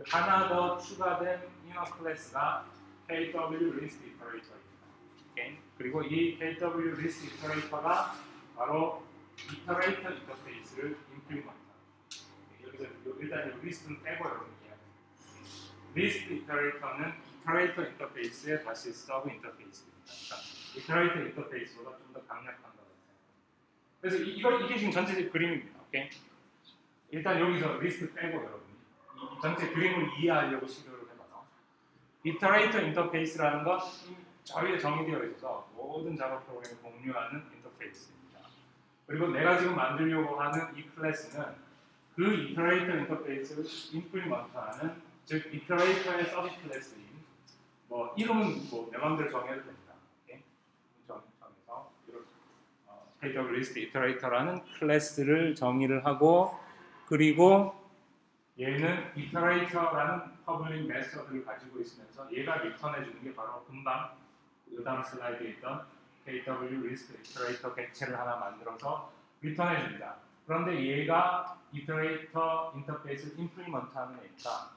하나 더 추가된 inner 클래스가 KW list iterator입니다. 오케이? 그리고 이 KW list iterator가 바로 iterator 인터페이스를 implement합니다. 여기서 일단 이 리스트는 빼고 여러분이에요. 리스트 iterator는 iterator 인터페이스의 다시 서브 인터페이스입니다. 그러니까 iterator 인터페이스보다 좀 더 강력한 거예요. 그래서 이게 지금 전체 그림입니다. 오케이? 일단 여기서 리스트 빼고 여러분이 이 전체 그림을 이해하려고 시도를 해봐서 iterator 인터페이스라는 건 저 위에 정의되어 있어서 모든 자바 프로그램이 공유하는 인터페이스입니다. 그리고 내가 지금 만들려고 하는 이 클래스는 그 iterator 인터페이스를 임플리먼트하는 즉 iterator의 서브 클래스인 뭐 이름은 뭐 내 마음대로 정해도 됩니다. 오케이? 정해서 KW list iterator라는 클래스를 정의를 하고 그리고 얘는 iterator라는 public 메서드를 가지고 있으면서 얘가 리턴해 주는 게 바로 금방 그 다음 슬라이드에 있던 KW list iterator 객체를 하나 만들어서 리턴해 줍니다. 그런데 얘가 iterator 인터페이스를 임플리먼트 하는 애니까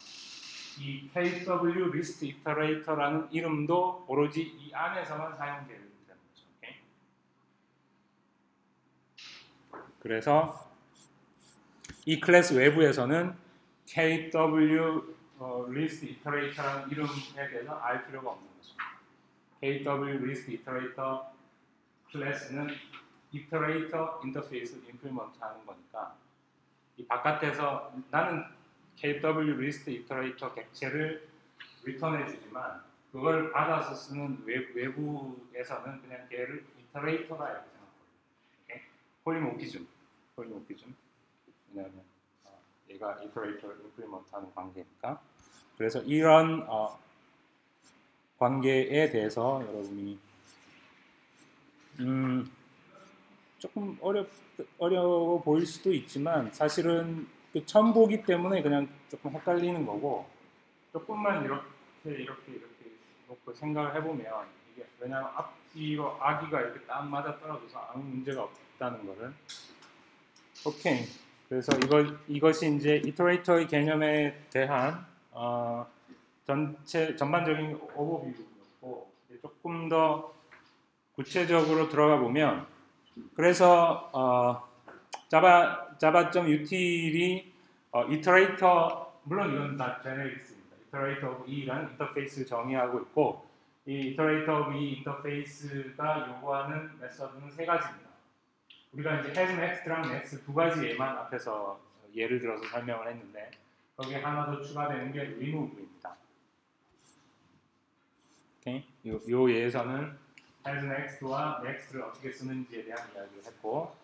이 KW list iterator라는 이름도 오로지 이 안에서만 사용되는 거죠. 오케이? 그래서 이 클래스 외부에서는 KW list iterator라는 이름에 대해서 알 필요가 없는 거죠. KW list iterator 클래스는 iterator 인터페이스를 임플리먼트 하는 거니까 이 바깥에서 나는 KW list iterator 객체를 리턴해 주지만 그걸 받아서 쓰는 외부에서는 그냥 걔를 iterator라 이렇게 생각합니다. 폴리모피즘. 왜냐하면 얘가 이터레이터를 임플리먼트하는 관계니까. 그래서 이런 관계에 대해서 여러분이 조금 어려워 보일 수도 있지만 사실은 처음 보기 때문에 그냥 조금 헷갈리는 거고, 조금만 이렇게 놓고 생각을 해보면 이게 왜냐하면 앞뒤로 아기가 이렇게 딱 맞아 떨어져서 아무 문제가 없다는 거를. 오케이. 그래서 이것이 이제 이터레이터의 개념에 대한 전반적인 오버뷰였고, 조금 더 구체적으로 들어가 보면, 그래서 java.util이 이터레이터, 물론 이건 다 제네릭스입니다. 이터레이터 of E라는 인터페이스를 정의하고 있고, 이 이터레이터 of E 인터페이스가 요구하는 메서드는 세 가지입니다. 우리가 이제 has, next랑 next 두 가지 예만 앞에서 예를 들어서 설명을 했는데, 거기에 하나 더 추가되는 게 remove입니다. 오케이? 요 예에서는 has, next와 next를 어떻게 쓰는지에 대한 이야기를 했고,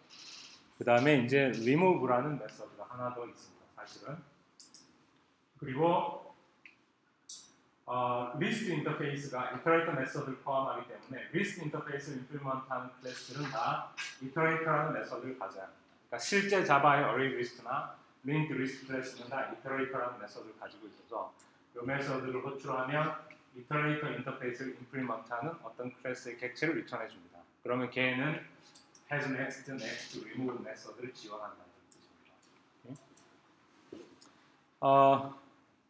그 다음에 이제 remove라는 메서드가 하나 더 있습니다. 사실은. 그리고 list 인터페이스가 iterator 메서드를 포함하기 때문에 list 인터페이스를 임플리먼트하는 클래스들은 다 iterator라는 메서드를 가져야 합니다. 그러니까 실제 자바의 array list나 linked list 클래스는 다 iterator라는 메서드를 가지고 있어서 이 메서드를 호출하면 iterator 인터페이스를 임플리먼트하는 어떤 클래스의 객체를 리턴해 줍니다. 그러면 걔는 has, next, next, remove 메서드를 지원한다는 뜻입니다.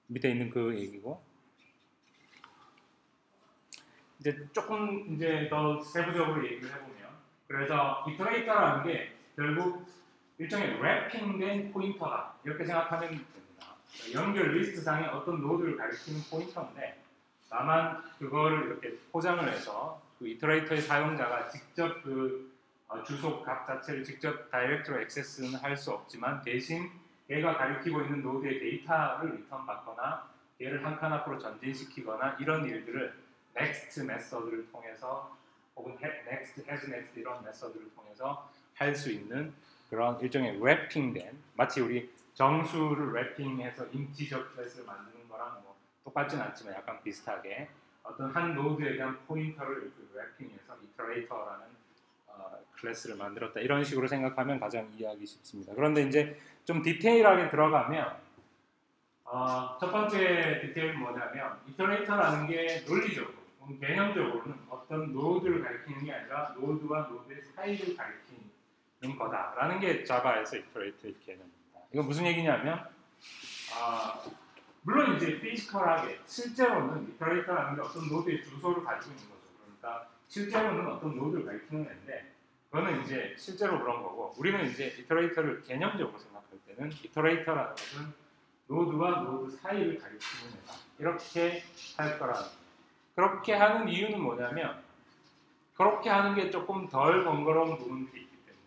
밑에 있는 그 얘기고, 이제 조금 이제 더 세부적으로 얘기를 해보면, 그래서 이터레이터라는 게 결국 일종의 랩핑된 포인터다 이렇게 생각하면 됩니다. 연결 리스트상의 어떤 노드를 가리키는 포인터인데, 다만 그거를 이렇게 포장을 해서 그 이터레이터의 사용자가 직접 그 주소 값 자체를 직접 다이렉트로 액세스는 할 수 없지만, 대신 얘가 가리키고 있는 노드의 데이터를 리턴 받거나 얘를 한 칸 앞으로 전진시키거나 이런 일들을 next 메서드를 통해서, 혹은 next, has next 이런 메서드를 통해서 할 수 있는 그런 일종의 랩핑된, 마치 우리 정수를 랩핑해서 인티저 클래스를 만드는 거랑 뭐 똑같지는 않지만 약간 비슷하게 어떤 한 노드에 대한 포인터를 랩핑해서 이터레이터라는 클래스를 만들었다, 이런 식으로 생각하면 가장 이해하기 쉽습니다. 그런데 이제 좀 디테일하게 들어가면 첫 번째 디테일은 뭐냐면, 이터레이터라는 게 논리적으로, 개념적으로는 어떤 노드를 가리키는 게 아니라 노드와 노드의 사이를 가리키는 거다라는 게 자바에서 이터레이터의 개념입니다. 이건 무슨 얘기냐면, 물론 이제 피지컬하게 실제로는 이터레이터라는 게 어떤 노드의 주소를 가지고 있는 거죠. 그러니까 실제로는 어떤 노드를 가리키는 애인데, 그거는 이제 실제로 그런 거고, 우리는 이제 이터레이터를 개념적으로 생각할 때는 이터레이터라는 것은 노드와 노드 사이를 가리키는 애다, 이렇게 할 거라는 거예요. 그렇게 하는 이유는 뭐냐면, 그렇게 하는 게 조금 덜 번거로운 부분들이 있기 때문에.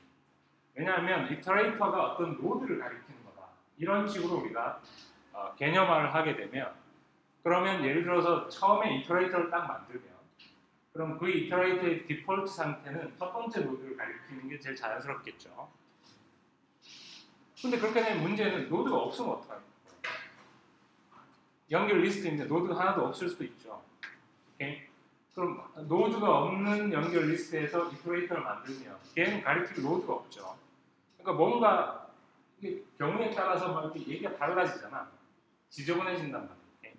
왜냐하면 이터레이터가 어떤 노드를 가리키는 거다, 이런 식으로 우리가 개념화를 하게 되면, 그러면 예를 들어서 처음에 이터레이터를 딱 만들면, 그럼 그 이터레이터의 디폴트 상태는 첫 번째 노드를 가리키는 게 제일 자연스럽겠죠. 근데 그렇게 되면 문제는 노드가 없으면 어떡합니까? 연결 리스트인데 노드가 하나도 없을 수도 있죠. 오케이? 그럼 노드가 없는 연결 리스트에서 이터레이터를 만들면 걔는 가리킬 노드가 없죠. 그러니까 뭔가 이게 경우에 따라서 막 이렇게 얘기가 달라지잖아. 지저분해진단 말이에요. 오케이?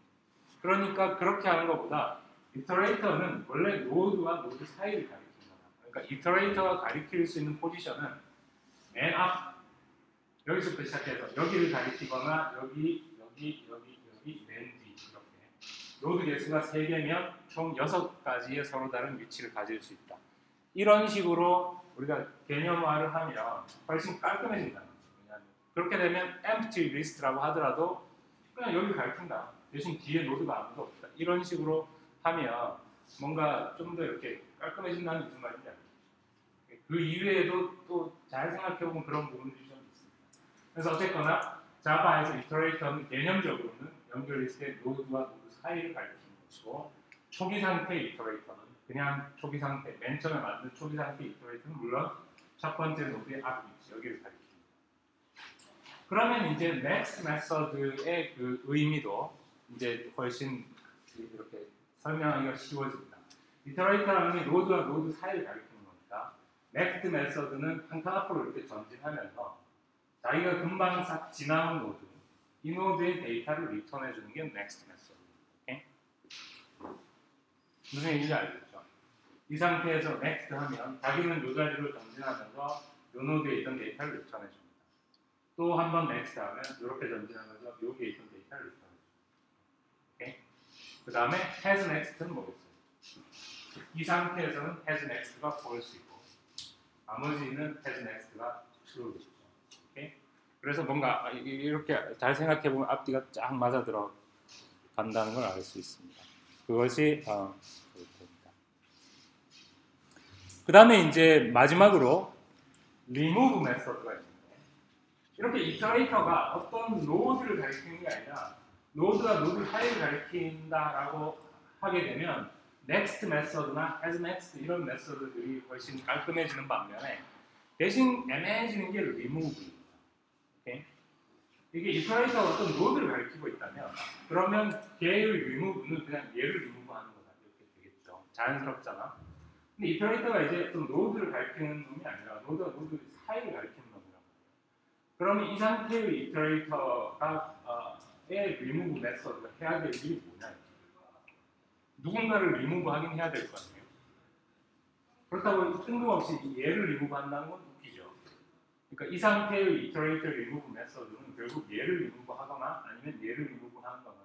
그러니까 그렇게 하는 것보다 이터레이터는 원래 노드와 노드 사이를 가리키는 거다. 그러니까 이터레이터가 가리킬 수 있는 포지션은 맨 앞, 여기서부터 시작해서 여기를 가리키거나 여기, 맨 뒤, 이렇게. 노드 개수가 3개면 총 6가지의 서로 다른 위치를 가질 수 있다. 이런 식으로 우리가 개념화를 하면 훨씬 깔끔해진다는 거죠. 왜냐하면 그렇게 되면 empty list라고 하더라도 그냥 여기를 가리킨다, 대신 뒤에 노드가 아무도 없다, 이런 식으로 하면 뭔가 좀 더 이렇게 깔끔해진다는 게 무슨 말인지 알죠? 그 이외에도 또 잘 생각해보면 그런 부분들이 좀 있습니다. 그래서 어쨌거나 자바에서 이터레이터는 개념적으로는 연결 리스트의 노드와 노드 사이를 가리키는 것이고, 초기 상태 이터레이터는 그냥 초기 상태, 맨 처음에 만든 초기 상태 이터레이터는 물론 첫 번째 노드의 앞 위치 여기를 가리킵니다. 그러면 이제 next method의 그 의미도 이제 훨씬 이렇게 설명하기가 쉬워집니다. 이터레이터라는 게 노드와 노드 사이를 가리키는 거니까 next method는 한 칸 앞으로 이렇게 전진하면서 자기가 금방 싹 지나온 노드, 이 노드의 데이터를 리턴해 주는 게 next method. 오케이? 무슨 얘기인지 알겠죠? 이 상태에서 next 하면 자기는 이 자리로 전진하면서 이 노드에 있던 데이터를 리턴해 줍니다. 또 한 번 next 하면 이렇게 전진하면서 여기에 있던 데이터를 리턴해 줍니다. 오케이? 그 다음에 has next는 뭐겠어요? 이 상태에서는 has next가 false이고 나머지는 has next가 true겠죠. 오케이? 그래서 뭔가 이렇게 잘 생각해 보면 앞뒤가 쫙 맞아 들어 간다는 걸 알 수 있습니다. 그것이 데이터입니다. 그 다음에 이제 마지막으로 remove method가 있는데 이렇게 이터레이터가 어떤 노드를 가리키는 게 아니라 노드와 노드 사이를 가리킨다라고 하게 되면 next method나 has next 이런 메소드들이 훨씬 깔끔해지는 반면에 대신 애매해지는 게 remove입니다. 오케이? 이게 이터레이터가 어떤 노드를 가리키고 있다면 그러면 걔의 remove는 그냥 얘를 remove하는 거다 이렇게 되겠죠. 자연스럽잖아. 근데 이터레이터가 이제 어떤 노드를 가리키는 놈이 아니라 노드와 노드 사이를 가리키는 놈이란 말이에요. 그러면 이 상태의 이터레이터가 remove 메소드가 해야 될 일이 뭐냐? 누군가를 remove 하긴 해야 될 거 아니에요. 그렇다고 뜬금없이 얘를 remove 한다는 건 웃기죠. 그러니까 이 상태의 iterator remove 메소드는 결국 얘를 remove 하거나 아니면 얘를 remove 하는 거나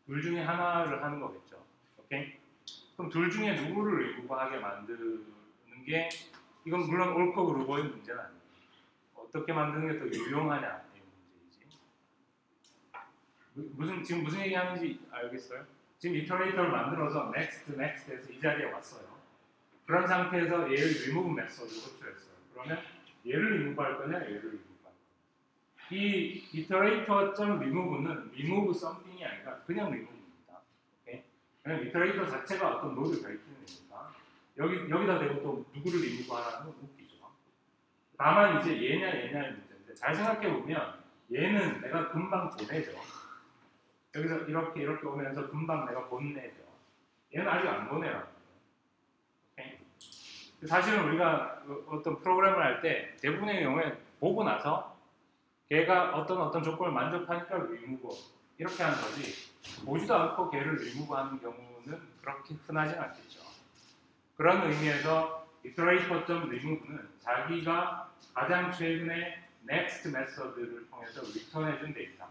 둘 중에 하나를 하는 거겠죠. 오케이? 그럼 둘 중에 누구를 remove 하게 만드는 게 이건 물론 옳고 그르고의 문제는 아니에요. 어떻게 만드는 게 더 유용하냐 이 문제이지. 지금 무슨 얘기하는지 알겠어요? 지금 이터레이터를 만들어서 next, next에서 이 자리에 왔어요. 그런 상태에서 얘를 remove 메소드를 호출했어요. 그러면 얘를 remove 할 거냐, 얘를 remove 할 거냐. 이 iterator.remove는 remove something이 아니라 그냥 remove입니다. 오케이? 그냥 iterator 자체가 어떤 노드를 가리키는 거니까 여기다 대고 또 누구를 remove 하라는 건 웃기죠. 다만 이제 얘냐의 문제인데 잘 생각해 보면 얘는 내가 금방 보내죠. 여기서 이렇게 오면서 금방 내가 보내죠. 얘는 아직 안 보내라는 거예요. 오케이? 사실은 우리가 어떤 프로그램을 할 때 대부분의 경우에 보고 나서 걔가 어떤 조건을 만족하니까 remove 이렇게 하는 거지 보지도 않고 걔를 remove 하는 경우는 그렇게 흔하진 않겠죠. 그런 의미에서 iterator.remove는 자기가 가장 최근에 next 메소드를 통해서 return해준 데이터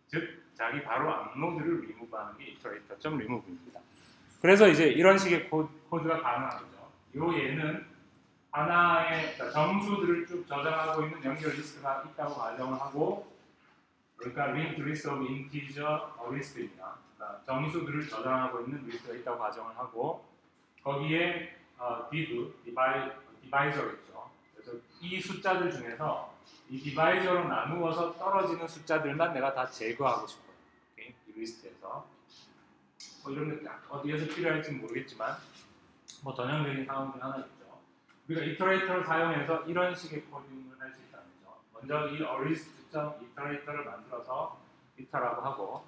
즉 자기 바로 앞 노드를 remove하는 게 iterator.remove입니다. 그래서 이제 이런 식의 코드가 가능한 거죠. 요 얘는 하나의 정수들을 쭉 저장하고 있는 연결 리스트가 있다고 가정을 하고 그러니까 linked list of integer list입니다. 그러니까 정수들을 저장하고 있는 리스트가 있다고 가정을 하고 거기에 디바이저겠죠. 그래서 이 숫자들 중에서 이 디바이저로 나누어서 떨어지는 숫자들만 내가 다 제거하고 싶어요. 오케이? 이 리스트에서 이런 게 어디에서 필요할지 모르겠지만 전형적인 상황 중 하나겠죠. 우리가 이터레이터를 사용해서 이런 식의 코딩을 할 수 있다는 거죠. 먼저 이 list.iterator를 만들어서 it라고 하고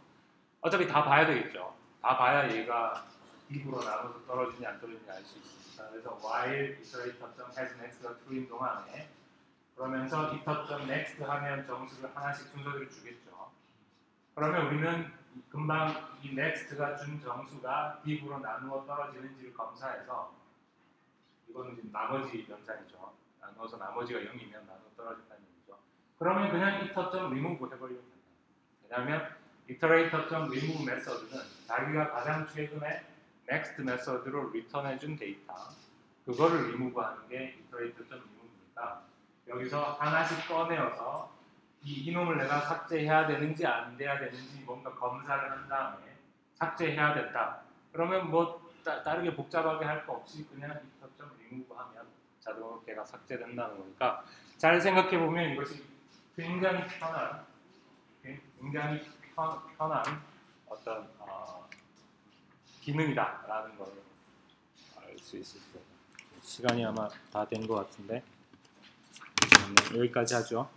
어차피 다 봐야 되겠죠. 다 봐야 얘가 if으로 나눠서 떨어지냐 안 떨어지냐 알 수 있습니다. 그래서 while iterator.hasNext가 true인 동안에 그러면서 iter.next 하면 정수를 하나씩 순서대로 주겠죠. 그러면 우리는 금방 이 next가 준 정수가 div으로 나누어 떨어지는지를 검사해서 이거는 지금 나머지 연산이죠. 나눠서 나머지가 0이면 나누어 떨어진다는 얘기죠. 그러면 그냥 iter.remove 해버리면 됩니다. 왜냐하면 iterator.remove 메소드는 자기가 가장 최근에 next 메소드로 return해준 데이터 그거를 remove 하는 게 iterator.remove니까 여기서 하나씩 꺼내어서 이놈을 내가 삭제해야 되는지 안 돼야 되는지 뭔가 검사를 한 다음에 삭제해야 된다. 그러면 다르게 복잡하게 할 거 없이 그냥 iterator.remove 하면 자동으로 걔가 삭제된다는 거니까 잘 생각해 보면 이것이 굉장히 편한 어떤 기능이다라는 걸 알 수 있을 거예요. 시간이 아마 다 된 것 같은데. 여기까지 하죠.